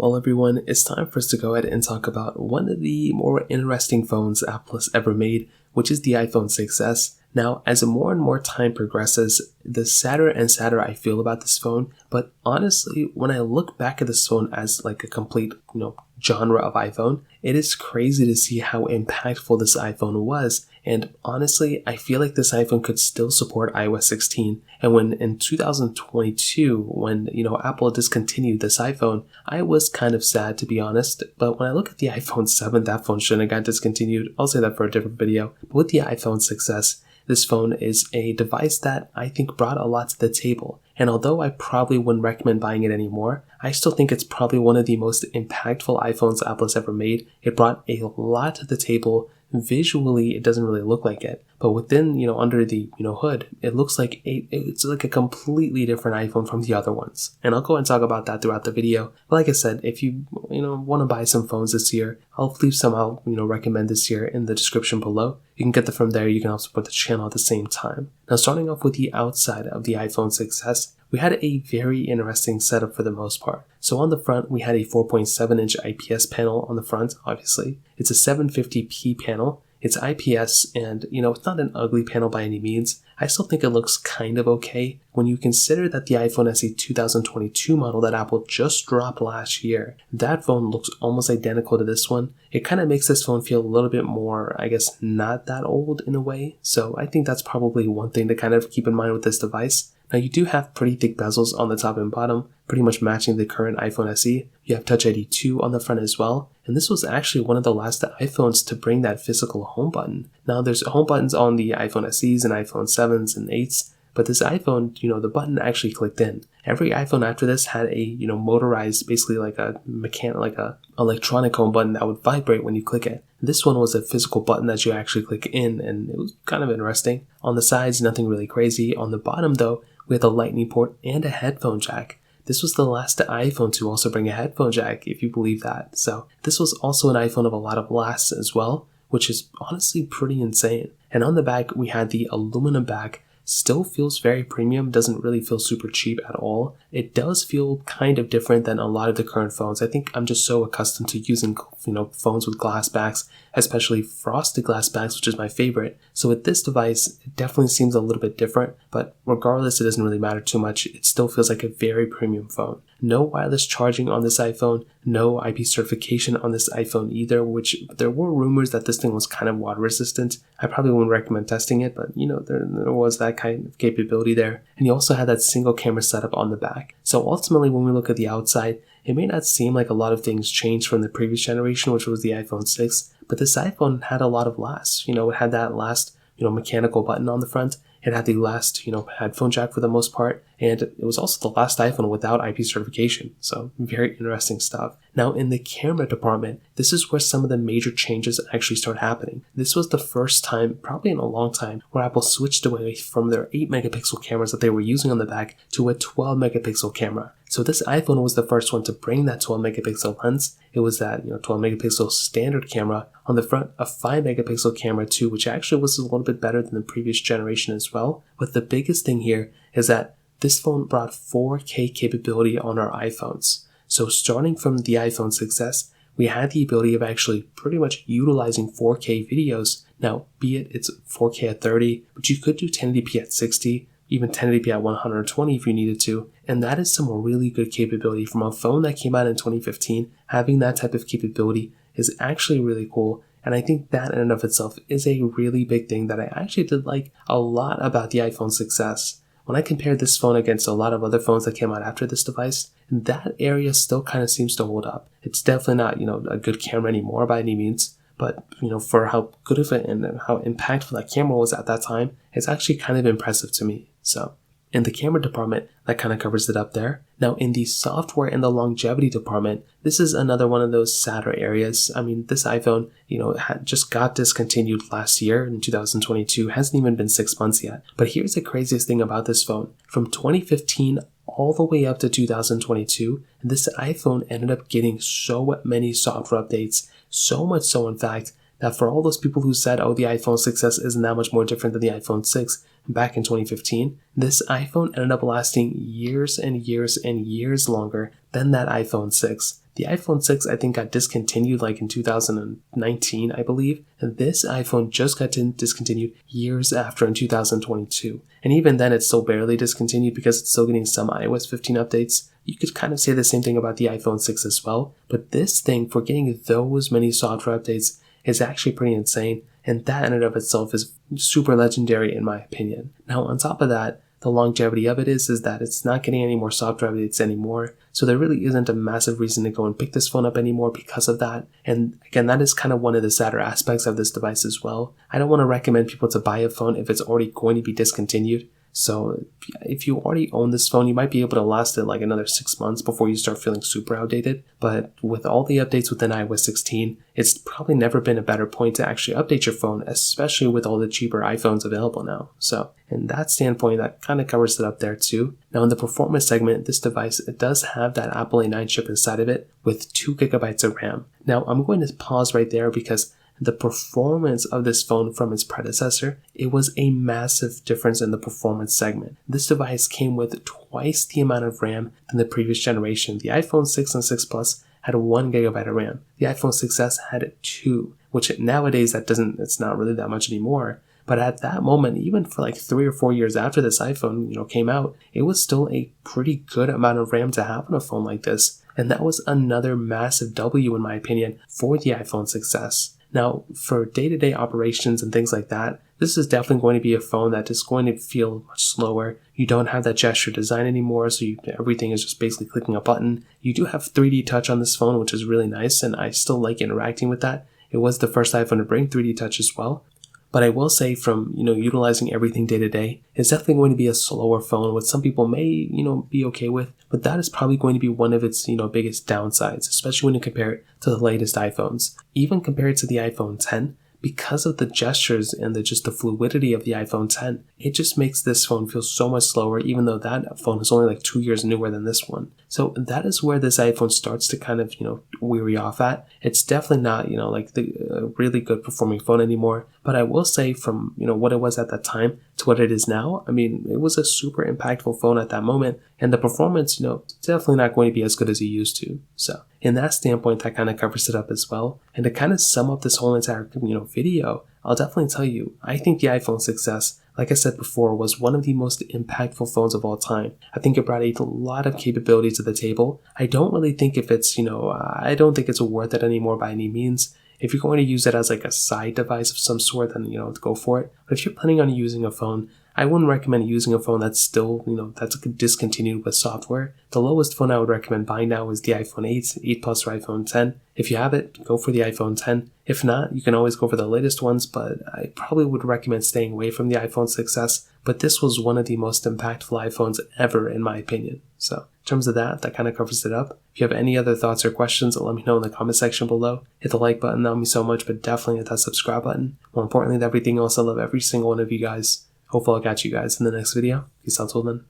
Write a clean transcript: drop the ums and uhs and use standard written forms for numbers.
Well, everyone, it's time for us to go ahead and talk about one of the more interesting phones Apple has ever made, which is the iPhone 6s. Now, as more and more time progresses, the sadder and sadder I feel about this phone, but honestly, when I look back at this phone as like a complete, genre of iPhone, it is crazy to see how impactful this iPhone was. And honestly, I feel like this iPhone could still support iOS 16. And when in 2022, when, Apple discontinued this iPhone, I was kind of sad, to be honest. But when I look at the iPhone 7, that phone shouldn't have got discontinued. I'll say that for a different video. But with the iPhone 6s, this phone is a device that I think brought a lot to the table. And although I probably wouldn't recommend buying it anymore, I still think it's probably one of the most impactful iPhones Apple has ever made. It brought a lot to the table. Visually, it doesn't really look like it, but within, under the, hood, it looks like it's like a completely different iPhone from the other ones. And I'll go and talk about that throughout the video. But like I said, if you, want to buy some phones this year, I'll leave some I'll, recommend this year in the description below. You can get them from there. You can also support the channel at the same time. Now, starting off with the outside of the iPhone 6s, we had a very interesting setup for the most part. So on the front, we had a 4.7-inch IPS panel on the front, obviously. It's a 750p panel. It's IPS, and, it's not an ugly panel by any means. I still think it looks kind of okay when you consider that the iPhone SE 2022 model that Apple just dropped last year, that phone looks almost identical to this one. It kind of makes this phone feel a little bit more, not that old in a way. So I think that's probably one thing to kind of keep in mind with this device. Now, you do have pretty thick bezels on the top and bottom, pretty much matching the current iPhone SE. You have Touch ID 2 on the front as well, and this was actually one of the last iPhones to bring that physical home button. Now, there's home buttons on the iPhone SEs and iPhone 7s and 8s, but this iPhone, the button actually clicked in. Every iPhone after this had a, motorized, basically like a electronic home button that would vibrate when you click it. This one was a physical button that you actually click in, and it was kind of interesting. On the sides, nothing really crazy. On the bottom, though, we had a lightning port and a headphone jack. This was the last iPhone to also bring a headphone jack, if you believe that. So this was also an iPhone of a lot of lasts as well, which is honestly pretty insane. And on the back, we had the aluminum back. Still feels very premium, doesn't really feel super cheap at all. It does feel kind of different than a lot of the current phones. I think I'm just so accustomed to using, phones with glass backs, especially frosted glass backs, which is my favorite. So with this device, it definitely seems a little bit different, but regardless, it doesn't really matter too much. It still feels like a very premium phone. No wireless charging on this iPhone, no IP certification on this iPhone either, which there were rumors that this thing was kind of water resistant. I probably wouldn't recommend testing it, but there was that kind of capability there. And you also had that single camera setup on the back. So ultimately, when we look at the outside, it may not seem like a lot of things changed from the previous generation, which was the iPhone 6, but this iPhone had a lot of lasts. It had that last, mechanical button on the front. It had the last, headphone jack for the most part, and it was also the last iPhone without IP certification. So very interesting stuff. Now, in the camera department, this is where some of the major changes actually start happening. This was the first time, probably in a long time, where Apple switched away from their 8 megapixel cameras that they were using on the back to a 12 megapixel camera. So this iPhone was the first one to bring that 12 megapixel lens. It was that 12 megapixel standard camera. On the front, a 5 megapixel camera too, which actually was a little bit better than the previous generation as well. But the biggest thing here is that this phone brought 4K capability on our iPhones. So starting from the iPhone 6s, we had the ability of actually pretty much utilizing 4K videos. Now, be it it's 4K at 30, but you could do 1080p at 60, even 1080p at 120 if you needed to. And that is some really good capability from a phone that came out in 2015. Having that type of capability is actually really cool. And I think that in and of itself is a really big thing that I actually did like a lot about the iPhone 6s. When I compare this phone against a lot of other phones that came out after this device, that area still kind of seems to hold up. It's definitely not, a good camera anymore by any means, but, for how good of it and how impactful that camera was at that time, it's actually kind of impressive to me. So in the camera department, that kind of covers it up there. Now, in the software and the longevity department, this is another one of those sadder areas. I mean, this iPhone, just got discontinued last year in 2022. Hasn't even been 6 months yet. But here's the craziest thing about this phone. From 2015 all the way up to 2022, this iPhone ended up getting so many software updates. So much so, in fact, that for all those people who said, oh, the iPhone 6s isn't that much more different than the iPhone 6 back in 2015, this iPhone ended up lasting years and years and years longer than that iPhone 6. The iPhone 6 I think got discontinued like in 2019, I believe, and this iPhone just got discontinued years after in 2022. And even then it's still barely discontinued because it's still getting some iOS 15 updates. You could kind of say the same thing about the iPhone 6 as well, but this thing, for getting those many software updates, is actually pretty insane, and that in and of itself is super legendary in my opinion. Now on top of that, the longevity of it is that it's not getting any more software updates anymore, so there really isn't a massive reason to go and pick this phone up anymore because of that. And again, that is kind of one of the sadder aspects of this device as well. I don't want to recommend people to buy a phone if it's already going to be discontinued. So if you already own this phone, you might be able to last it like another 6 months before you start feeling super outdated. But with all the updates within iOS 16, it's probably never been a better point to actually update your phone, especially with all the cheaper iPhones available now. So in that standpoint, that kind of covers it up there too. Now in the performance segment, this device, it does have that Apple A9 chip inside of it with 2 gigabytes of RAM. Now I'm going to pause right there because the performance of this phone from its predecessor, it was a massive difference in the performance segment. This device came with twice the amount of RAM than the previous generation. The iPhone 6 and 6 Plus had 1 gigabyte of RAM. The iPhone 6s had 2, which nowadays it's not really that much anymore. But at that moment, even for like 3 or 4 years after this iPhone, came out, it was still a pretty good amount of RAM to have on a phone like this. And that was another massive W in my opinion for the iPhone 6s. Now, for day-to-day operations and things like that, this is definitely going to be a phone that is going to feel much slower. You don't have that gesture design anymore, so everything is just basically clicking a button. You do have 3D touch on this phone, which is really nice, and I still like interacting with that. It was the first iPhone to bring 3D touch as well. But I will say from, utilizing everything day to day, it's definitely going to be a slower phone, which some people may, be okay with. But that is probably going to be one of its, biggest downsides, especially when you compare it to the latest iPhones. Even compared to the iPhone 10, because of the gestures and just the fluidity of the iPhone 10, it just makes this phone feel so much slower, even though that phone is only like 2 years newer than this one. So that is where this iPhone starts to kind of, weary off at. It's definitely not, like the really good performing phone anymore. But I will say from, what it was at that time to what it is now, I mean, it was a super impactful phone at that moment. And the performance, definitely not going to be as good as it used to. So in that standpoint, that kind of covers it up as well. And to kind of sum up this whole entire, video, I'll definitely tell you, I think the iPhone 6s, like I said before, was one of the most impactful phones of all time. I think it brought a lot of capability to the table. I don't really think I don't think it's worth it anymore by any means. If you're going to use it as like a side device of some sort, then, go for it. But if you're planning on using a phone, I wouldn't recommend using a phone that's still, that's discontinued with software. The lowest phone I would recommend buying now is the iPhone 8, 8 Plus, or iPhone 10. If you have it, go for the iPhone 10. If not, you can always go for the latest ones, but I probably would recommend staying away from the iPhone 6s. But this was one of the most impactful iPhones ever, in my opinion. So in terms of that kind of covers it up. If you have any other thoughts or questions, let me know in the comment section below. Hit the like button, that would mean so much, but definitely hit that subscribe button. More importantly than everything else, I love every single one of you guys. Hopefully I'll catch you guys in the next video. Peace out till then.